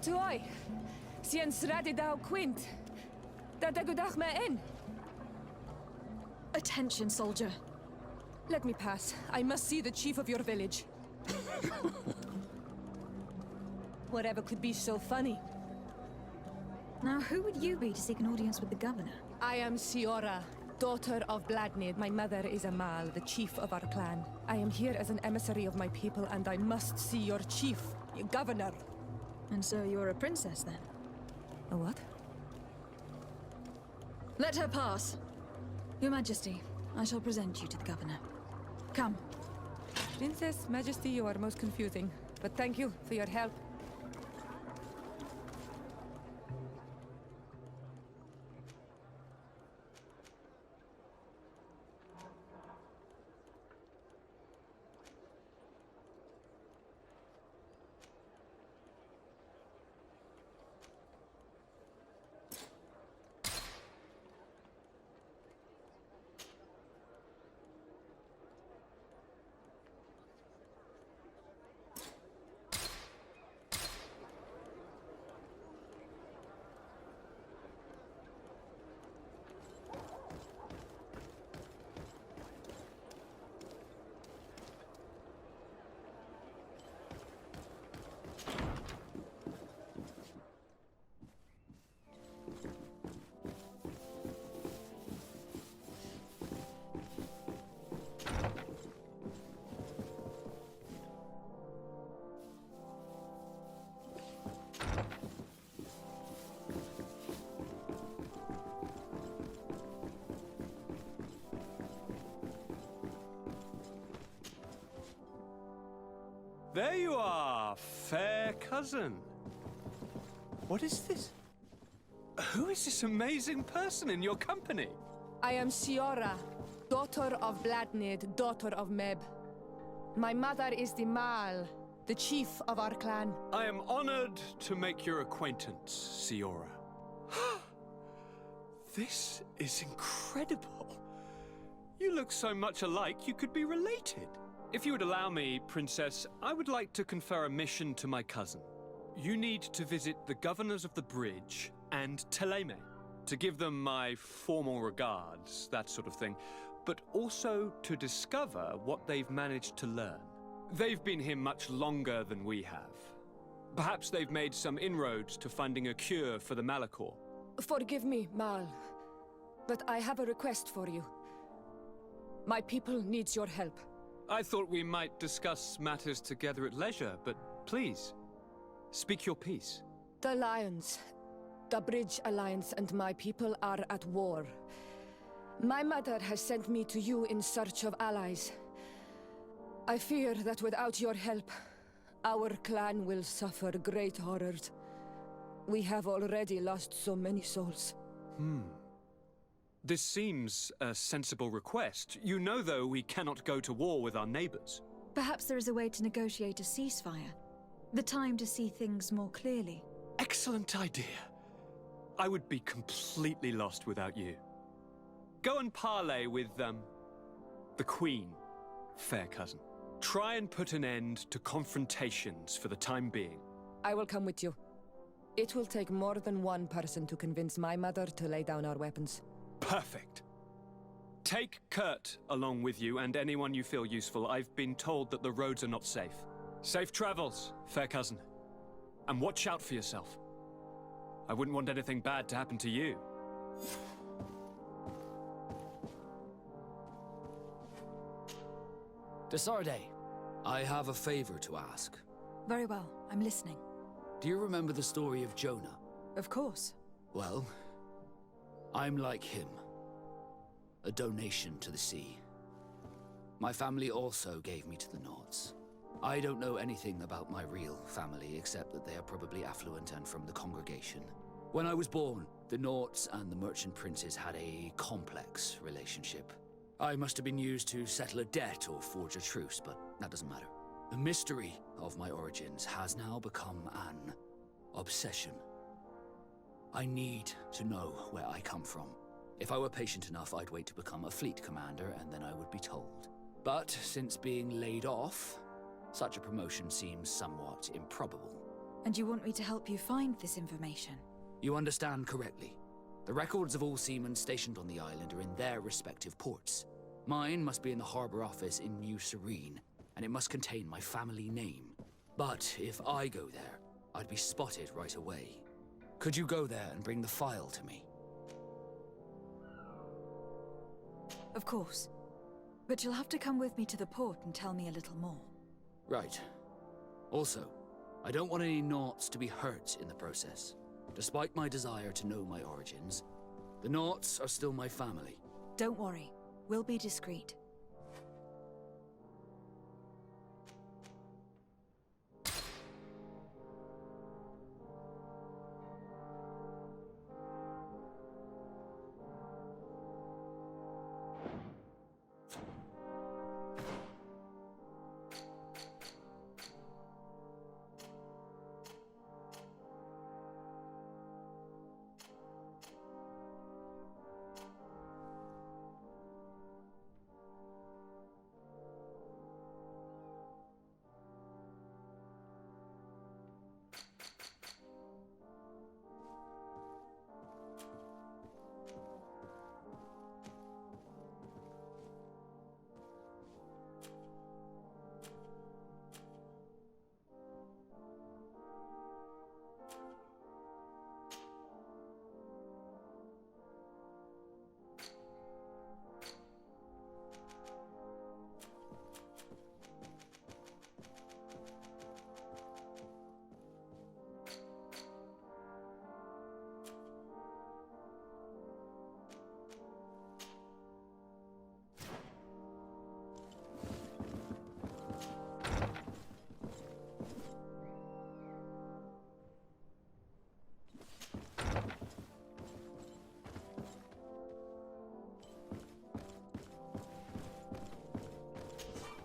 tuoi. Sien sradi dau quint. Da degudach me in. Attention, soldier. Let me pass. I must see the chief of your village. Whatever could be so funny. Now, who would you be to seek an audience with the governor? I am Siora, daughter of Bladnid. My mother is Amal, the chief of our clan. I am here as an emissary of my people, and I must see your chief, your governor. And so you're a princess, then? A what? Let her pass. Your Majesty, I shall present you to the governor. Come. Princess, Majesty, you are most confusing. But thank you for your help. There you are, fair cousin. What is this? Who is this amazing person in your company? I am Siora, daughter of Bladnid, daughter of Meb. My mother is the Mal, the chief of our clan. I am honored to make your acquaintance, Siora. This is incredible. You look so much alike you could be related. If you would allow me, Princess, I would like to confer a mission to my cousin. You need to visit the governors of the bridge and Teleme, to give them my formal regards, that sort of thing, but also to discover what they've managed to learn. They've been here much longer than we have. Perhaps they've made some inroads to finding a cure for the Malachor. Forgive me, Mal, but I have a request for you. My people needs your help. I thought we might discuss matters together at leisure, but please, speak your piece. The Lions, the Bridge Alliance and my people are at war. My mother has sent me to you in search of allies. I fear that without your help, our clan will suffer great horrors. We have already lost so many souls. This seems a sensible request. You know, though, we cannot go to war with our neighbors. Perhaps there is a way to negotiate a ceasefire. The time to see things more clearly. Excellent idea. I would be completely lost without you. Go and parley with, the Queen, fair cousin. Try and put an end to confrontations for the time being. I will come with you. It will take more than one person to convince my mother to lay down our weapons. Perfect. Take Kurt along with you and anyone you feel useful. I've been told that the roads are not safe. Safe travels, fair cousin. And watch out for yourself. I wouldn't want anything bad to happen to you. Desarde, I have a favor to ask. Very well, I'm listening. Do you remember the story of Jonah? Of course. Well, I'm like him. A donation to the sea. My family also gave me to the Nords. I don't know anything about my real family, except that they are probably affluent and from the congregation. When I was born, the Nords and the merchant princes had a complex relationship. I must have been used to settle a debt or forge a truce, but that doesn't matter. The mystery of my origins has now become an obsession. I need to know where I come from. If I were patient enough, I'd wait to become a fleet commander, and then I would be told. But since being laid off, such a promotion seems somewhat improbable. And you want me to help you find this information? You understand correctly. The records of all seamen stationed on the island are in their respective ports. Mine must be in the harbor office in New Serene, and it must contain my family name. But if I go there, I'd be spotted right away. Could you go there and bring the file to me? Of course. But you'll have to come with me to the port and tell me a little more. Right. Also, I don't want any Naughts to be hurt in the process. Despite my desire to know my origins, the Naughts are still my family. Don't worry. We'll be discreet.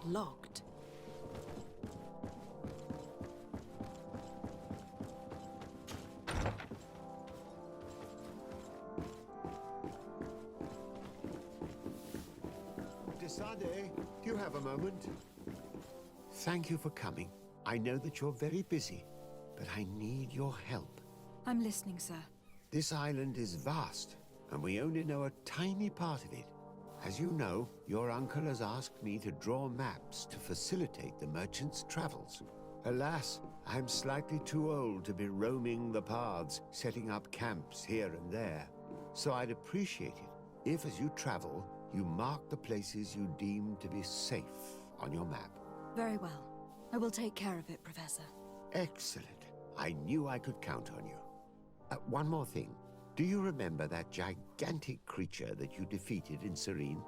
Locked. Desade, do you have a moment? Thank you for coming. I know that you're very busy, but I need your help. I'm listening, sir. This island is vast, and we only know a tiny part of it. As you know, your uncle has asked me to draw maps to facilitate the merchants' travels. Alas, I'm slightly too old to be roaming the paths, setting up camps here and there. So I'd appreciate it if, as you travel, you mark the places you deem to be safe on your map. Very well. I will take care of it, Professor. Excellent. I knew I could count on you. One more thing. Do you remember that gigantic creature that you defeated in Serene?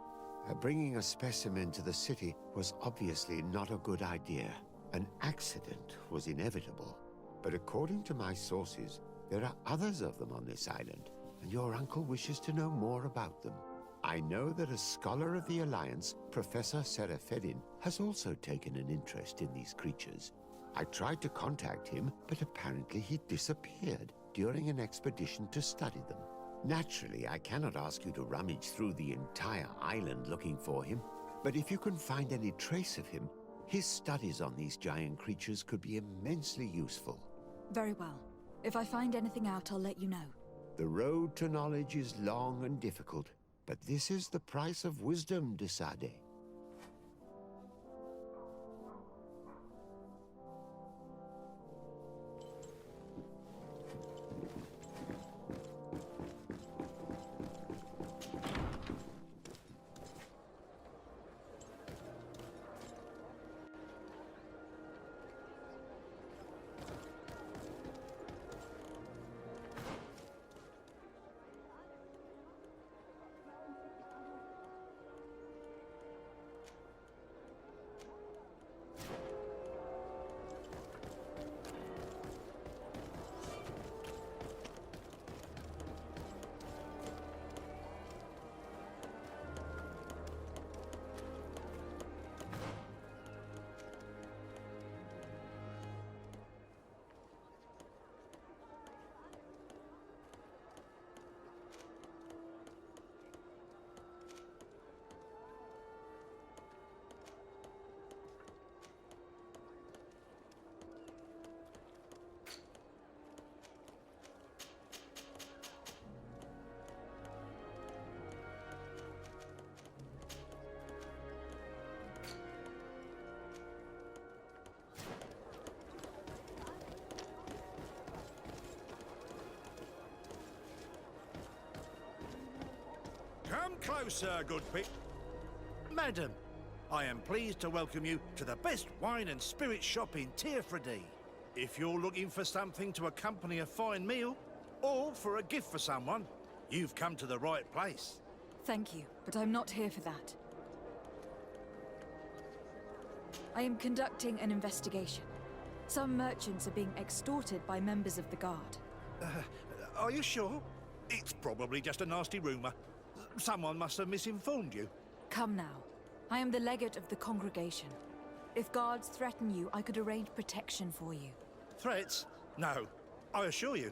Bringing a specimen to the city was obviously not a good idea. An accident was inevitable. But according to my sources, there are others of them on this island, and your uncle wishes to know more about them. I know that a scholar of the Alliance, Professor Serafedin, has also taken an interest in these creatures. I tried to contact him, but apparently he disappeared during an expedition to study them. Naturally, I cannot ask you to rummage through the entire island looking for him, but if you can find any trace of him, his studies on these giant creatures could be immensely useful. Very well. If I find anything out, I'll let you know. The road to knowledge is long and difficult, but this is the price of wisdom, Desade. Closer, good pig. Madam, I am pleased to welcome you to the best wine and spirit shop in Tearfredy. If you're looking for something to accompany a fine meal, or for a gift for someone, you've come to the right place. Thank you, but I'm not here for that. I am conducting an investigation. Some merchants are being extorted by members of the guard. Are you sure? It's probably just a nasty rumor. Someone must have misinformed you. Come now. I am the legate of the congregation. If guards threaten you, I could arrange protection for you. Threats? No, I assure you.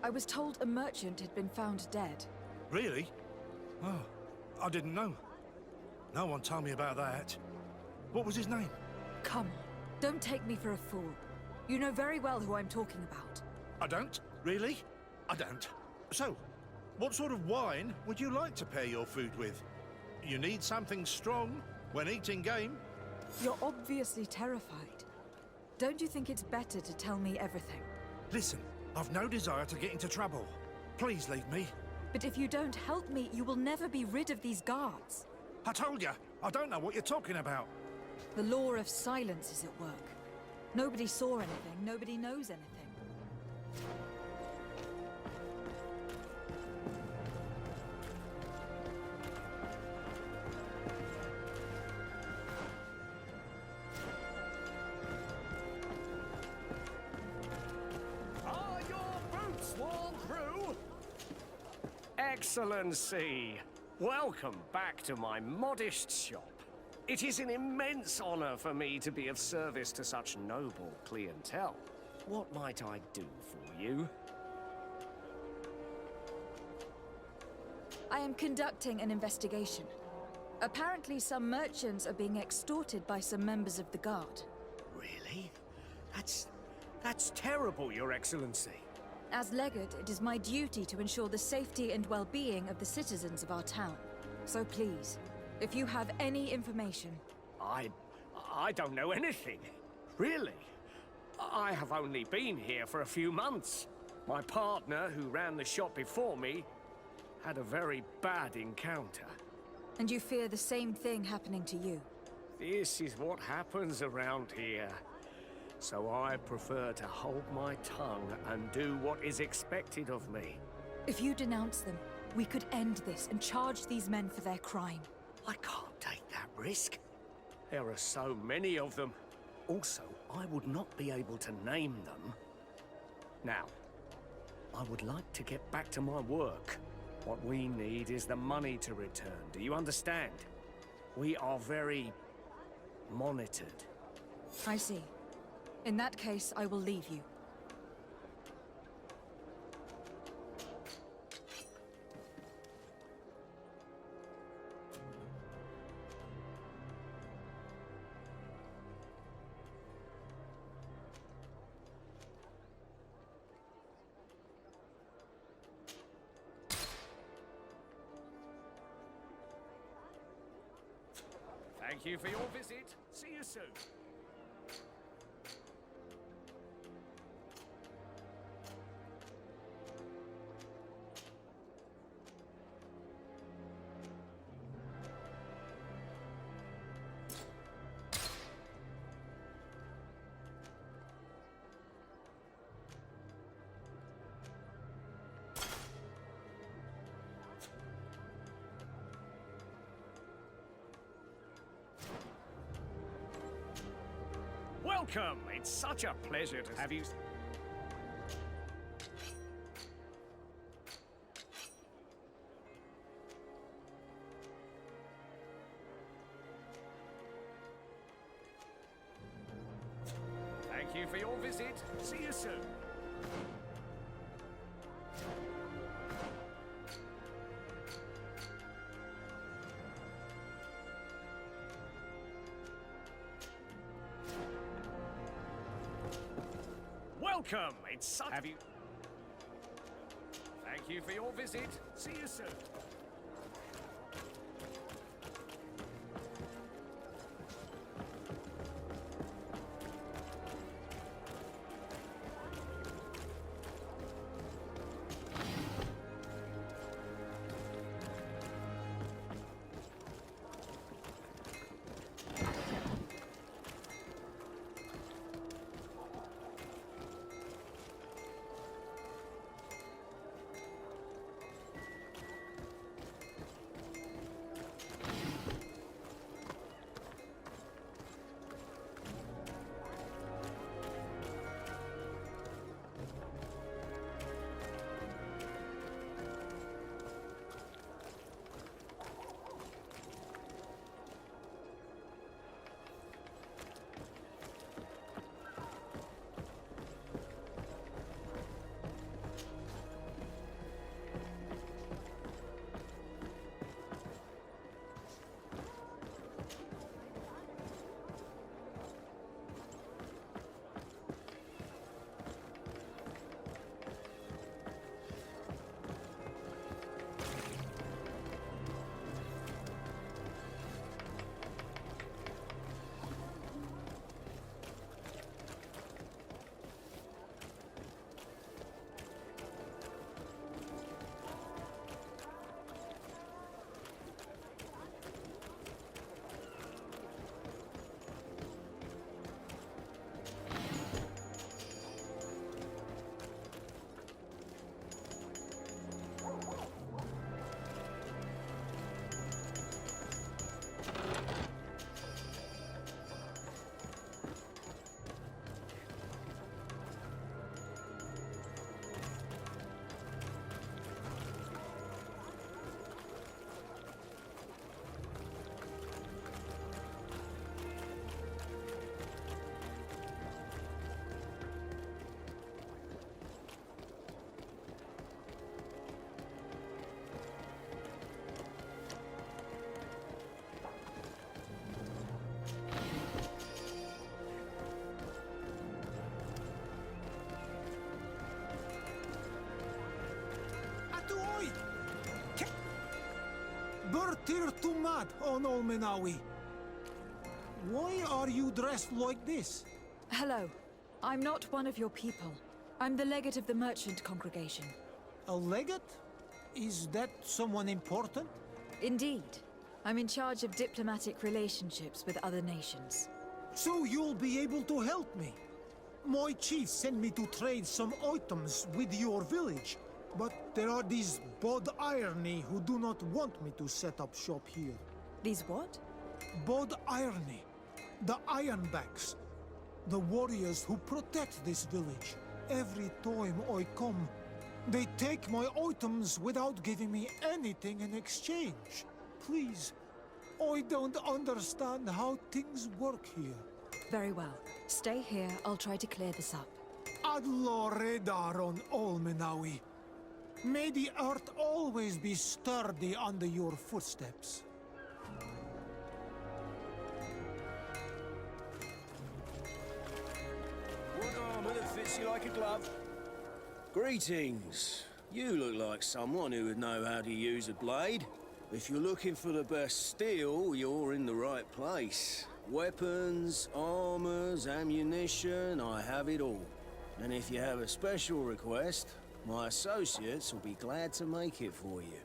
I was told a merchant had been found dead. Really? Oh, I didn't know. No one told me about that. What was his name? Come on, don't take me for a fool. You know very well who I'm talking about. I don't? Really? I don't. So, what sort of wine would you like to pair your food with? You need something strong when eating game? You're obviously terrified. Don't you think it's better to tell me everything? Listen, I've no desire to get into trouble. Please leave me. But if you don't help me, you will never be rid of these guards. I told you, I don't know what you're talking about. The law of silence is at work. Nobody saw anything, nobody knows anything. Are your boots worn through? Excellency, welcome back to my modest shop. It is an immense honor for me to be of service to such noble clientele. What might I do for you? I am conducting an investigation. Apparently some merchants are being extorted by some members of the guard. Really? That's terrible, Your Excellency. As legate, it is my duty to ensure the safety and well-being of the citizens of our town. So please, if you have any information... I don't know anything. Really. I have only been here for a few months. My partner, who ran the shop before me, had a very bad encounter. And you fear the same thing happening to you? This is what happens around here. So I prefer to hold my tongue and do what is expected of me. If you denounce them, we could end this and charge these men for their crime. I can't take that risk. There are so many of them. Also, I would not be able to name them. Now, I would like to get back to my work. What we need is the money to return. Do you understand? We are very monitored. I see. In that case, I will leave you. Thank you for your visit. See you soon. Welcome! It's such a pleasure to have you. Thank you for your visit. See you soon. Welcome! It's such... Have you... Thank you for your visit. See you soon. Tir tu mad on Olmenawi. Why are you dressed like this? Hello. I'm not one of your people. I'm the legate of the merchant congregation. A legate? Is that someone important? Indeed. I'm in charge of diplomatic relationships with other nations. So you'll be able to help me. My chief sent me to trade some items with your village, but there are these Bod Irony who do not want me to set up shop here. These what? Bod Irony, the Ironbacks, the warriors who protect this village. Every time I come, they take my items without giving me anything in exchange. Please, I don't understand how things work here. Very well. Stay here, I'll try to clear this up. Adlo Redar on Olmenawi. May the earth always be sturdy under your footsteps. What armor that fits you like a glove? Greetings. You look like someone who would know how to use a blade. If you're looking for the best steel, you're in the right place. Weapons, armors, ammunition, I have it all. And if you have a special request, my associates will be glad to make it for you.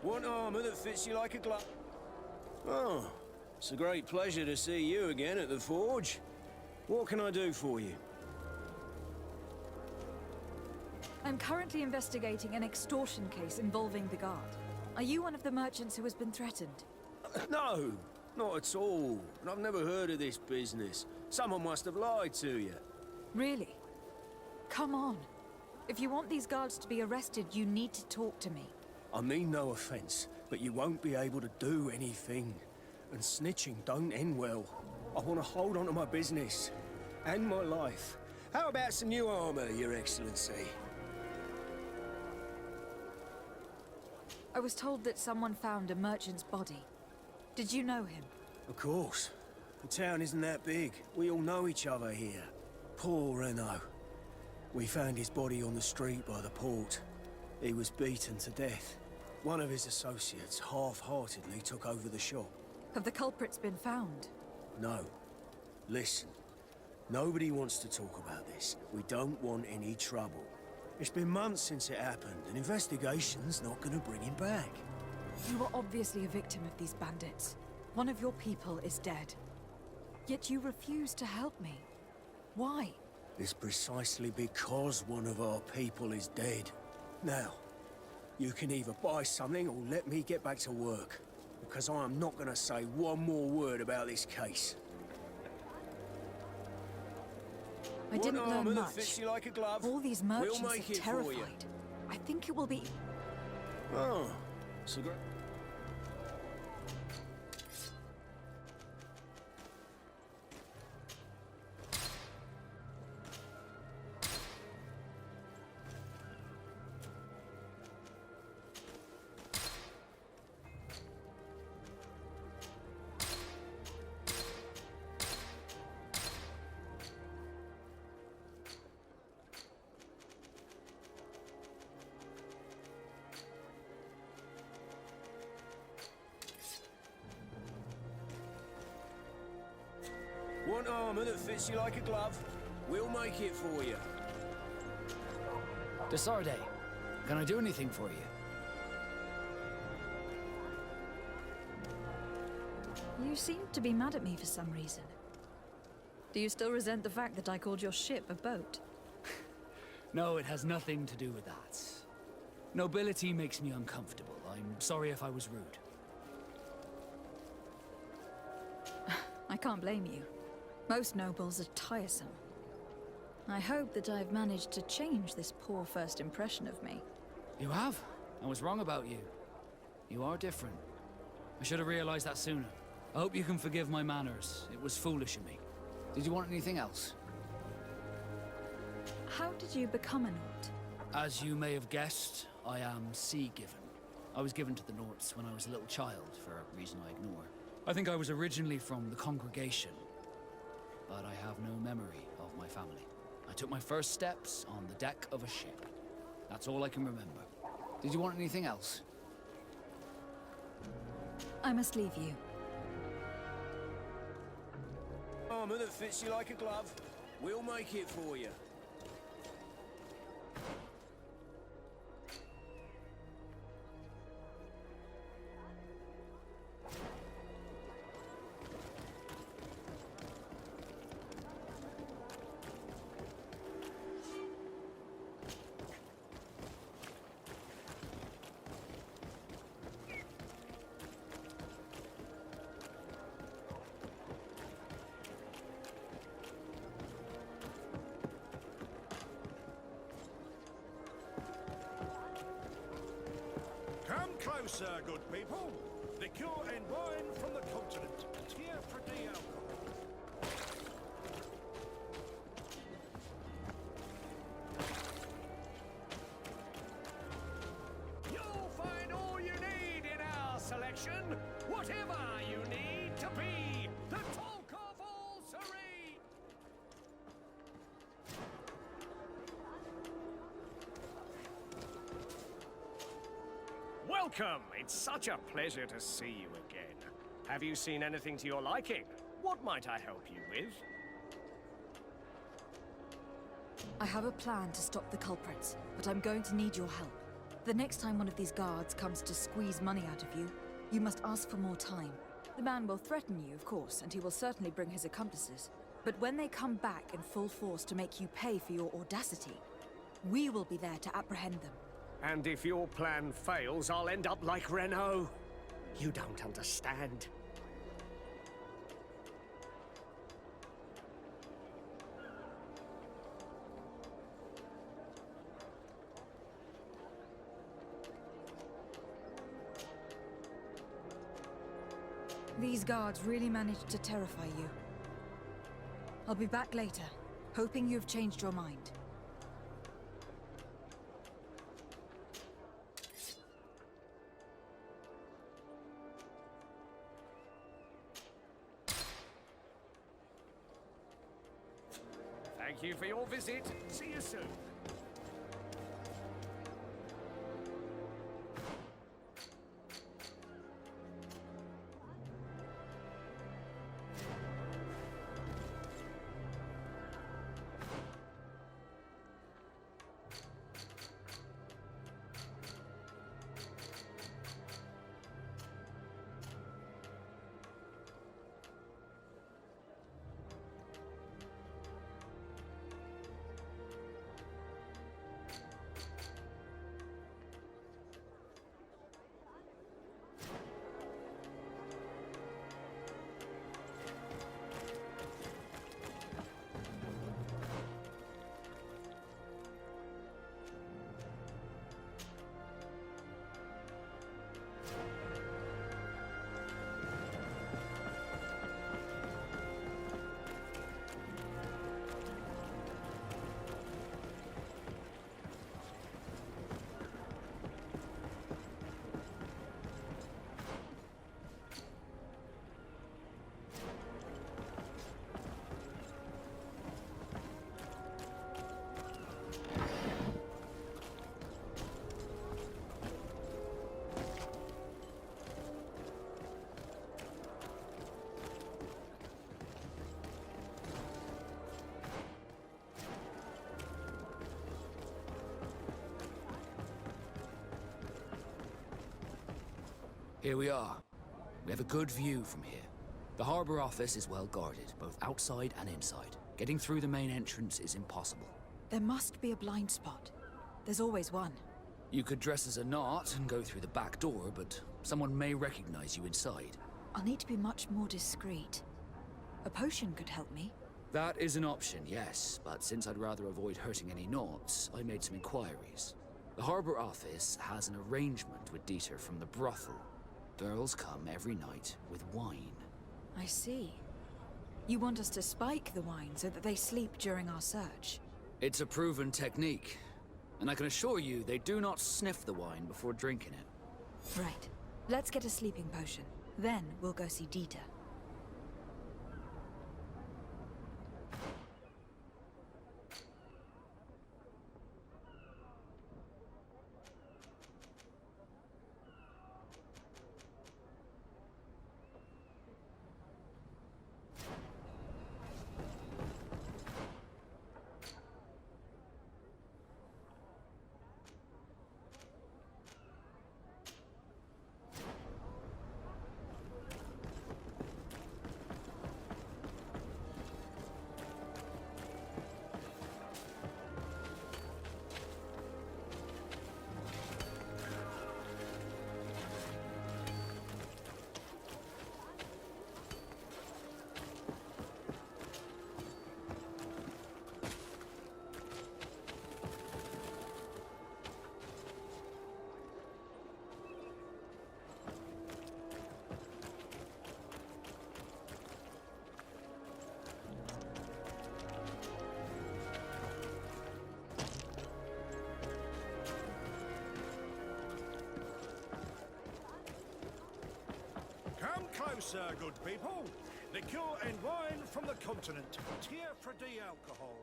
Want armor that fits you like a glove? Oh, it's a great pleasure to see you again at the forge. What can I do for you? I'm currently investigating an extortion case involving the guard. Are you one of the merchants who has been threatened? No, not at all. And I've never heard of this business. Someone must have lied to you. Really? Come on. If you want these guards to be arrested, you need to talk to me. I mean no offense, but you won't be able to do anything. And snitching don't end well. I want to hold on to my business. And my life. How about some new armor, Your Excellency? I was told that someone found a merchant's body. Did you know him? Of course. The town isn't that big. We all know each other here. Poor Renault. We found his body on the street by the port. He was beaten to death. One of his associates half-heartedly took over the shop. Have the culprits been found? No. Listen. Nobody wants to talk about this. We don't want any trouble. It's been months since it happened. An investigation's not gonna bring him back. You were obviously a victim of these bandits. One of your people is dead. Yet you refuse to help me. Why? It's precisely because one of our people is dead. Now, you can either buy something or let me get back to work. Because I am not gonna say one more word about this case. I didn't armour learn that much. fits you like a glove? All these We'll merchants make are it for you. terrified. I think it will be... Oh, so great. Want armour that fits you like a glove? We'll make it for you. Desarde, can I do anything for you? You seem to be mad at me for some reason. Do you still resent the fact that I called your ship a boat? No, it has nothing to do with that. Nobility makes me uncomfortable. I'm sorry if I was rude. I can't blame you. Most nobles are tiresome. I hope that I've managed to change this poor first impression of me. You have? I was wrong about you. You are different. I should have realized that sooner. I hope you can forgive my manners. It was foolish of me. Did you want anything else? How did you become a Nort? As you may have guessed, I am sea-given. I was given to the Norts when I was a little child, for a reason I ignore. I think I was originally from the congregation, but I have no memory of my family. I took my first steps on the deck of a ship. That's all I can remember. Did you want anything else? I must leave you. Armour that fits you like a glove. We'll make it for you. Come closer, good people. Liqueur and wine from the continent. Tier for the alcohol. You'll find all you need in our selection. Whatever you need to be the talk of all Serene. Welcome. It's such a pleasure to see you again. Have you seen anything to your liking? What might I help you with? I have a plan to stop the culprits, but I'm going to need your help. The next time one of these guards comes to squeeze money out of you, you must ask for more time. The man will threaten you, of course, and he will certainly bring his accomplices. But when they come back in full force to make you pay for your audacity, we will be there to apprehend them. And if your plan fails, I'll end up like Renault. You don't understand. These guards really managed to terrify you. I'll be back later, hoping you've changed your mind. Thank you for your visit. See you soon. Here we are. We have a good view from here. The harbor office is well guarded, both outside and inside. Getting through the main entrance is impossible. There must be a blind spot. There's always one. You could dress as a knot and go through the back door, but someone may recognize you inside. I'll need to be much more discreet. A potion could help me. That is an option, yes, but since I'd rather avoid hurting any knots, I made some inquiries. The harbor office has an arrangement with Dieter from the brothel. Girls come every night with wine. I see. You want us to spike the wine so that they sleep during our search? It's a proven technique, and I can assure you they do not sniff the wine before drinking it. Right. Let's get a sleeping potion. Then we'll go see Dieter. Come closer, good people. Liqueur and wine from the continent. Tier for D alcohol.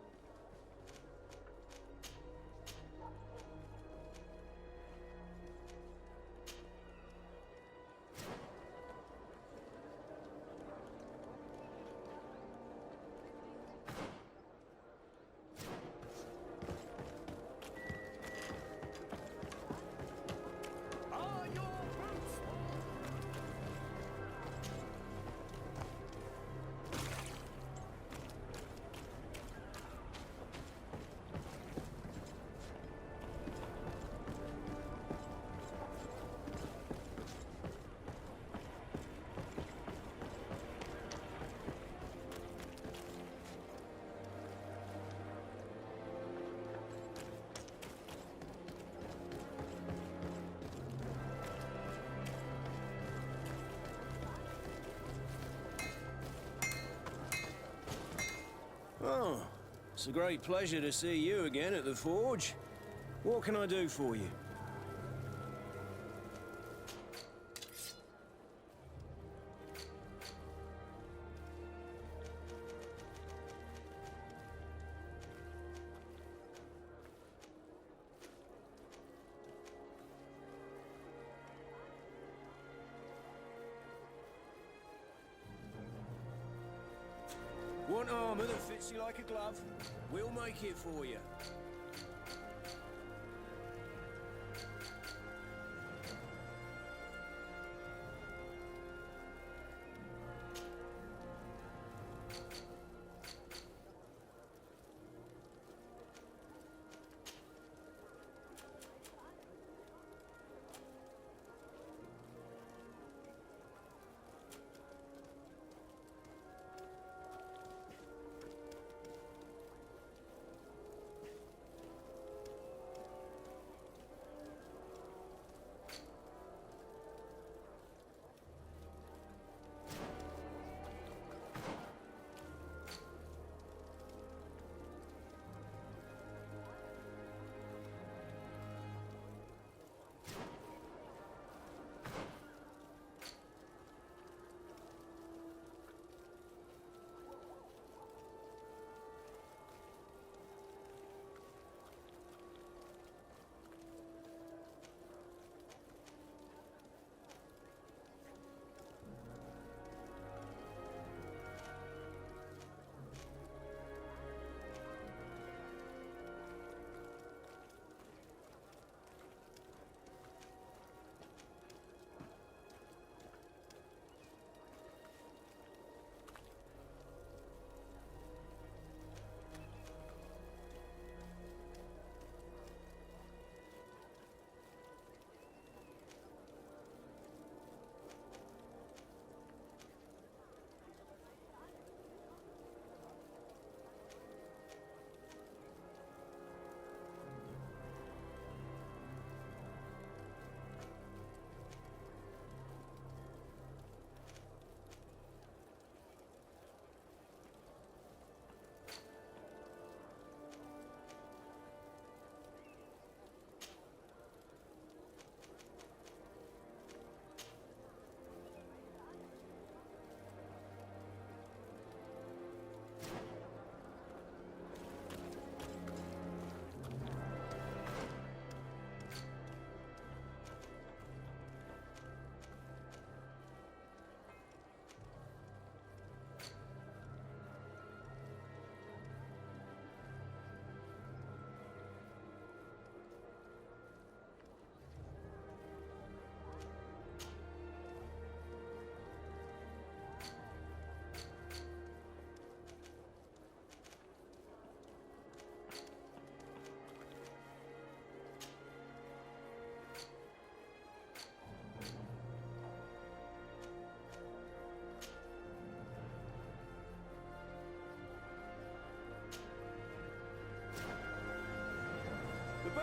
Oh, it's a great pleasure to see you again at the forge. What can I do for you? Want armor that fits you like a glove? We'll make it for you.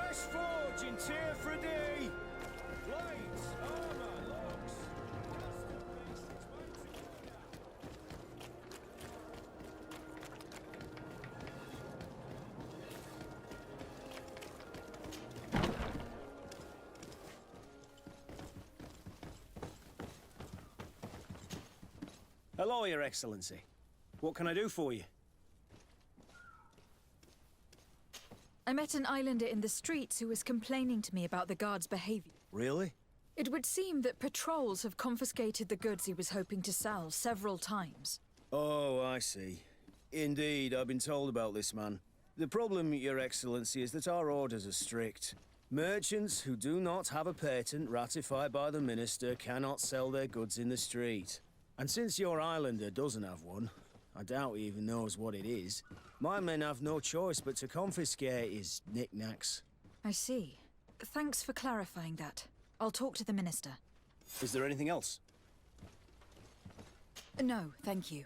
Fresh forge in Tearfredy! Blades, armor, locks. Masterpiece, it's made to order. Hello, Your Excellency. What can I do for you? I met an islander in the streets who was complaining to me about the guard's behavior. Really? It would seem that patrols have confiscated the goods he was hoping to sell several times. Oh, I see. Indeed, I've been told about this man. The problem, Your Excellency, is that our orders are strict. Merchants who do not have a patent ratified by the Minister cannot sell their goods in the street. And since your islander doesn't have one, I doubt he even knows what it is, my men have no choice but to confiscate his knickknacks. I see. Thanks for clarifying that. I'll talk to the Minister. Is there anything else? No, thank you.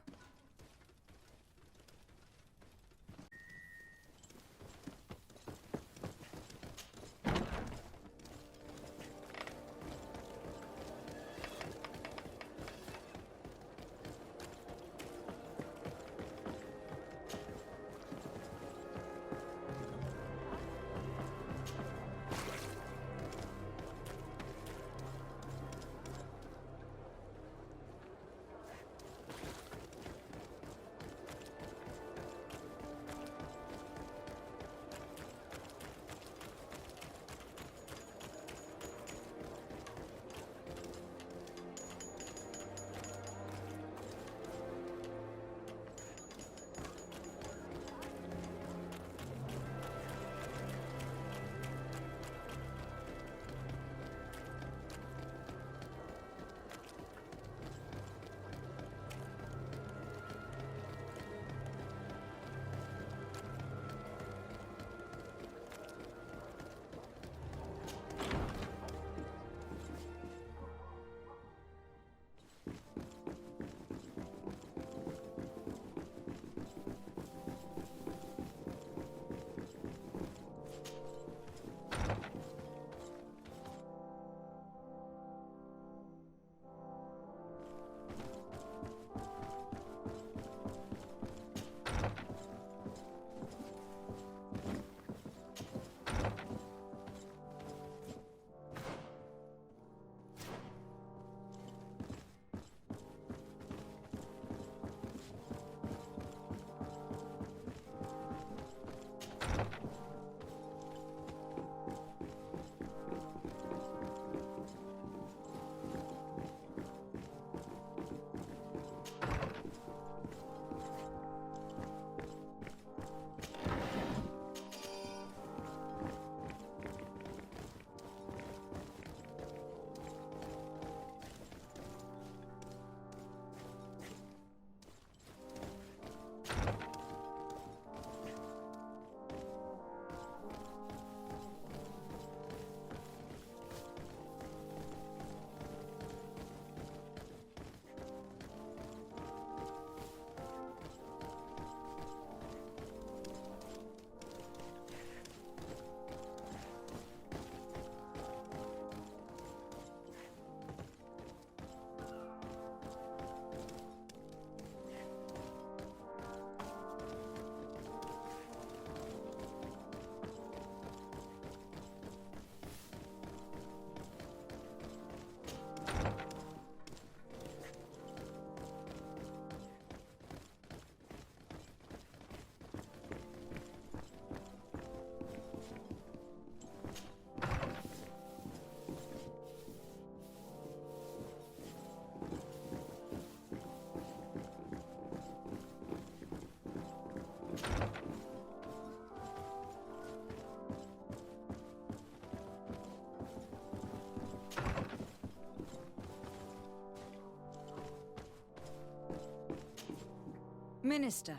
Minister.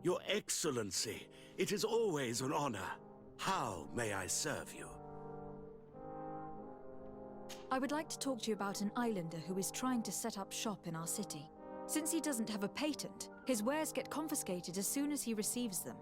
Your Excellency, it is always an honor. How may I serve you? I would like to talk to you about an islander who is trying to set up shop in our city. Since he doesn't have a patent, his wares get confiscated as soon as he receives them.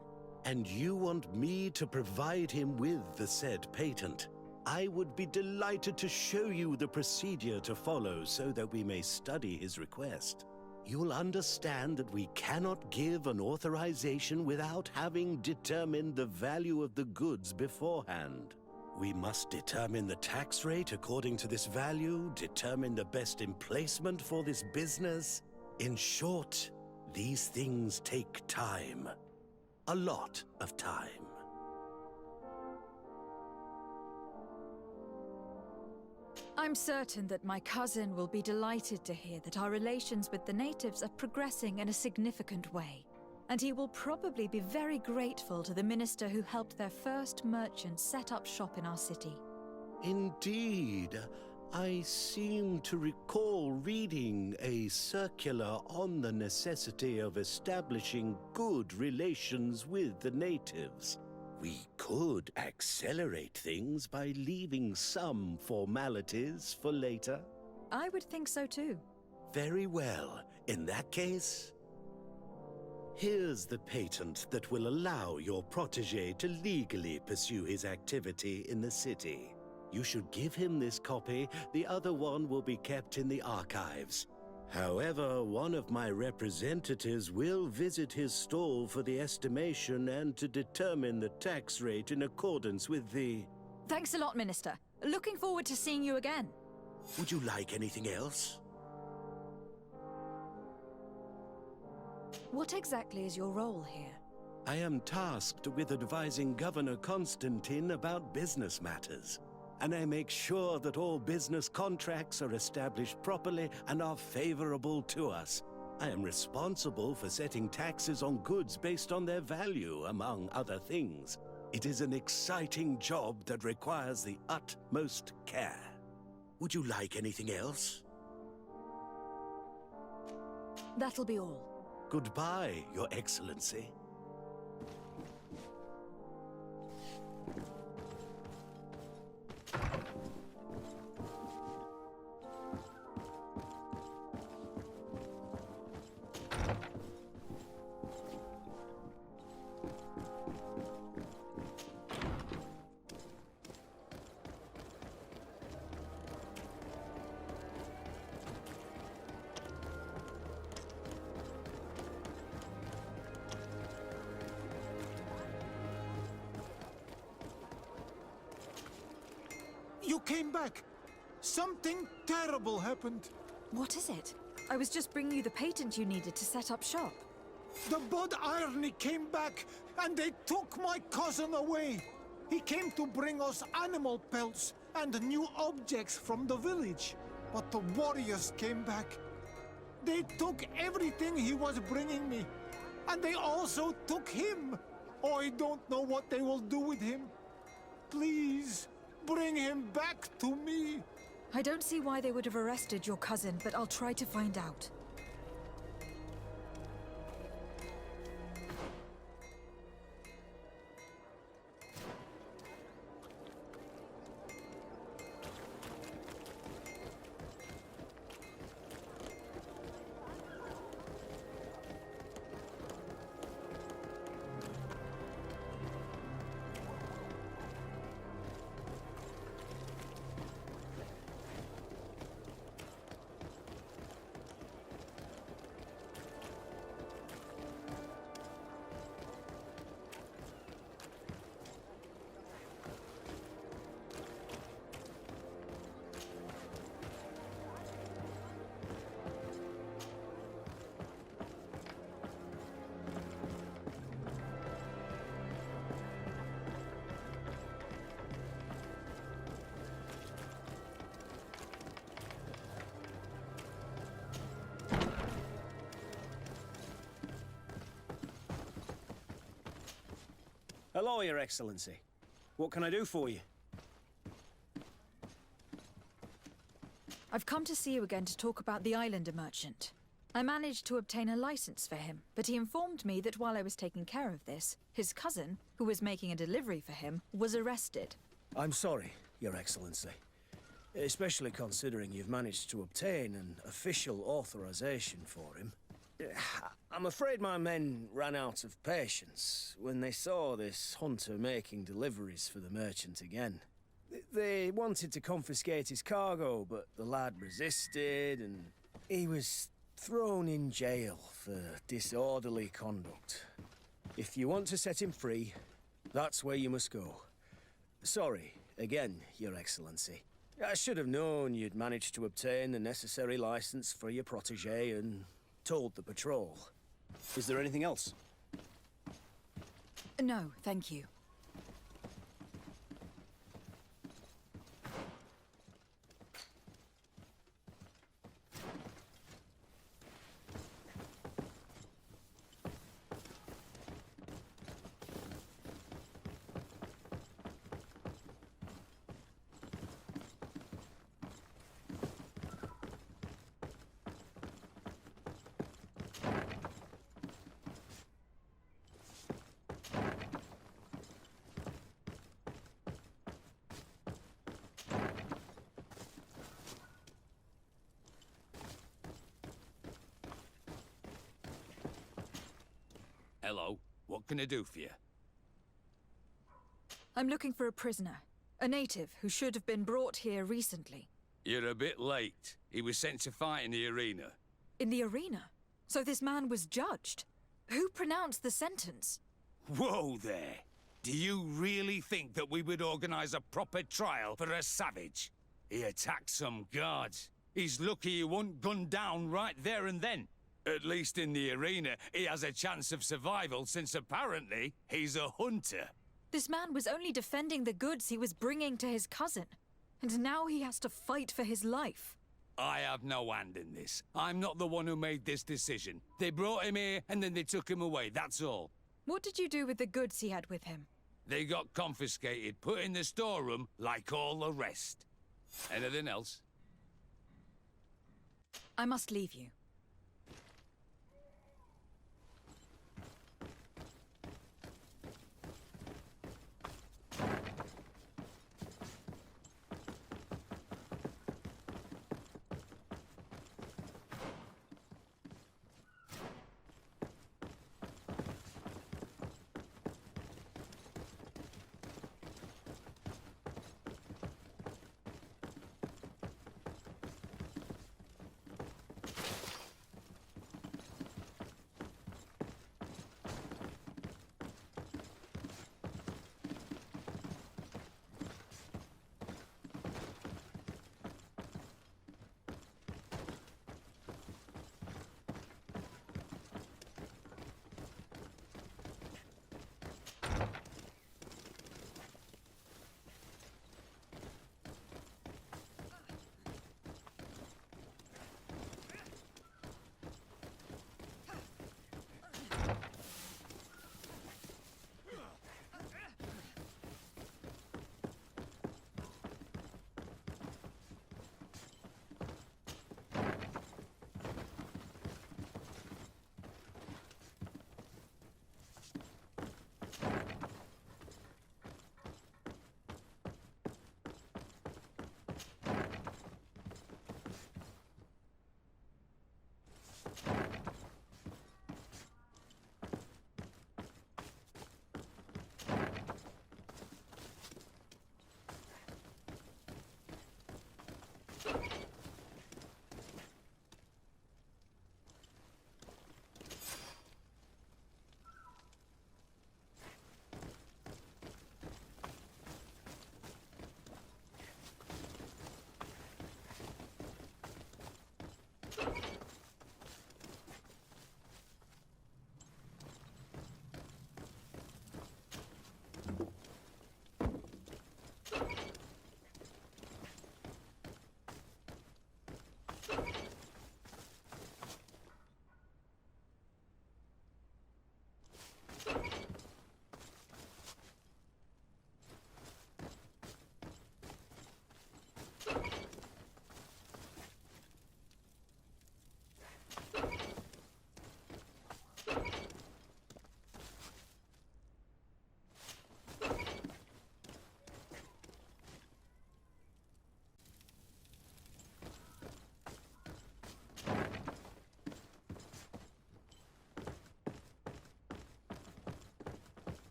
And you want me to provide him with the said patent? I would be delighted to show you the procedure to follow so that we may study his request. You'll understand that we cannot give an authorization without having determined the value of the goods beforehand. We must determine the tax rate according to this value, determine the best emplacement for this business. In short, these things take time. A lot of time. I'm certain that my cousin will be delighted to hear that our relations with the natives are progressing in a significant way. And he will probably be very grateful to the minister who helped their first merchant set up shop in our city. Indeed. I seem to recall reading a circular on the necessity of establishing good relations with the natives. We could accelerate things by leaving some formalities for later. I would think so too. Very well. In that case, here's the patent that will allow your protege to legally pursue his activity in the city. You should give him this copy. The other one will be kept in the archives. However, one of my representatives will visit his stall for the estimation and to determine the tax rate in accordance with the... Thanks a lot, Minister. Looking forward to seeing you again. Would you like anything else? What exactly is your role here? I am tasked with advising Governor Constantine about business matters. And I make sure that all business contracts are established properly and are favorable to us. I am responsible for setting taxes on goods based on their value, among other things. It is an exciting job that requires the utmost care. Would you like anything else? That'll be all. Goodbye, Your Excellency. You came back. Something terrible happened. What is it? I was just bringing you the patent you needed to set up shop. The Bod Irony came back, and they took my cousin away. He came to bring us animal pelts and new objects from the village. But the warriors came back. They took everything he was bringing me. And they also took him. Oh, I don't know what they will do with him. Please, bring him back to me. I don't see why they would have arrested your cousin, but I'll try to find out. Hello, Your Excellency. What can I do for you? I've come to see you again to talk about the Islander merchant. I managed to obtain a license for him, but he informed me that while I was taking care of this, his cousin, who was making a delivery for him, was arrested. I'm sorry, Your Excellency. Especially considering you've managed to obtain an official authorization for him. I'm afraid my men ran out of patience when they saw this hunter making deliveries for the merchant again. They wanted to confiscate his cargo, but the lad resisted, and he was thrown in jail for disorderly conduct. If you want to set him free, that's where you must go. Sorry, again, Your Excellency. I should have known you'd managed to obtain the necessary license for your protégé and told the patrol. Is there anything else? No, thank you. Hello, what can I do for you? I'm looking for a prisoner. A native who should have been brought here recently. You're a bit late. He was sent to fight in the arena. In the arena? So this man was judged? Who pronounced the sentence? Whoa there! Do you really think that we would organize a proper trial for a savage? He attacked some guards. He's lucky he wasn't gunned down right there and then. At least in the arena, he has a chance of survival since apparently he's a hunter. This man was only defending the goods he was bringing to his cousin. And now he has to fight for his life. I have no hand in this. I'm not the one who made this decision. They brought him here and then they took him away, that's all. What did you do with the goods he had with him? They got confiscated, put in the storeroom like all the rest. Anything else? I must leave you.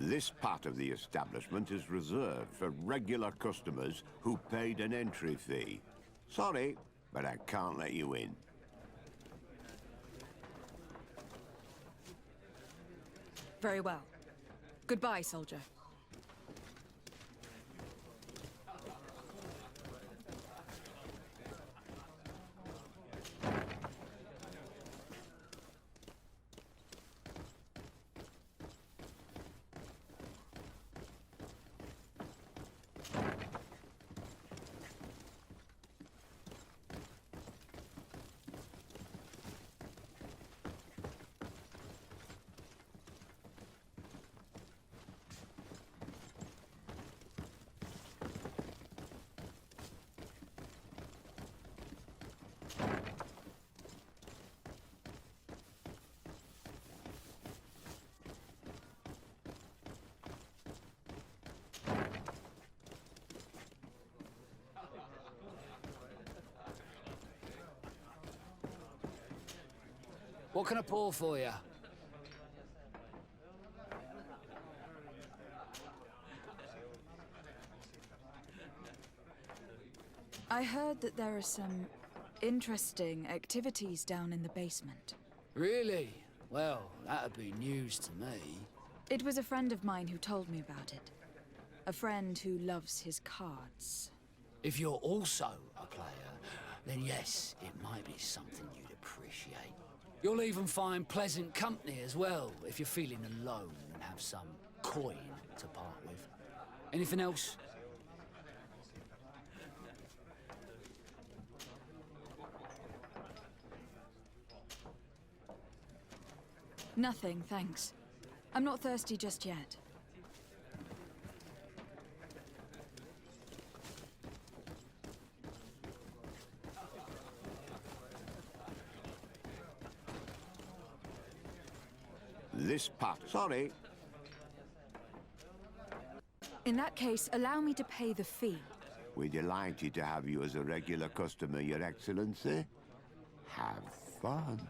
This part of the establishment is reserved for regular customers who paid an entry fee. Sorry, but I can't let you in. Very well. Goodbye, soldier. What can I pour for you? I heard that there are some interesting activities down in the basement. Really? Well, that'd be news to me. It was a friend of mine who told me about it. A friend who loves his cards. If you're also a player, then yes, it might be something you'd appreciate. You'll even find pleasant company as well, if you're feeling alone and have some coin to part with. Anything else? Nothing, thanks. I'm not thirsty just yet. This part... Sorry. In that case, allow me to pay the fee. We're delighted to have you as a regular customer, Your Excellency. Have fun.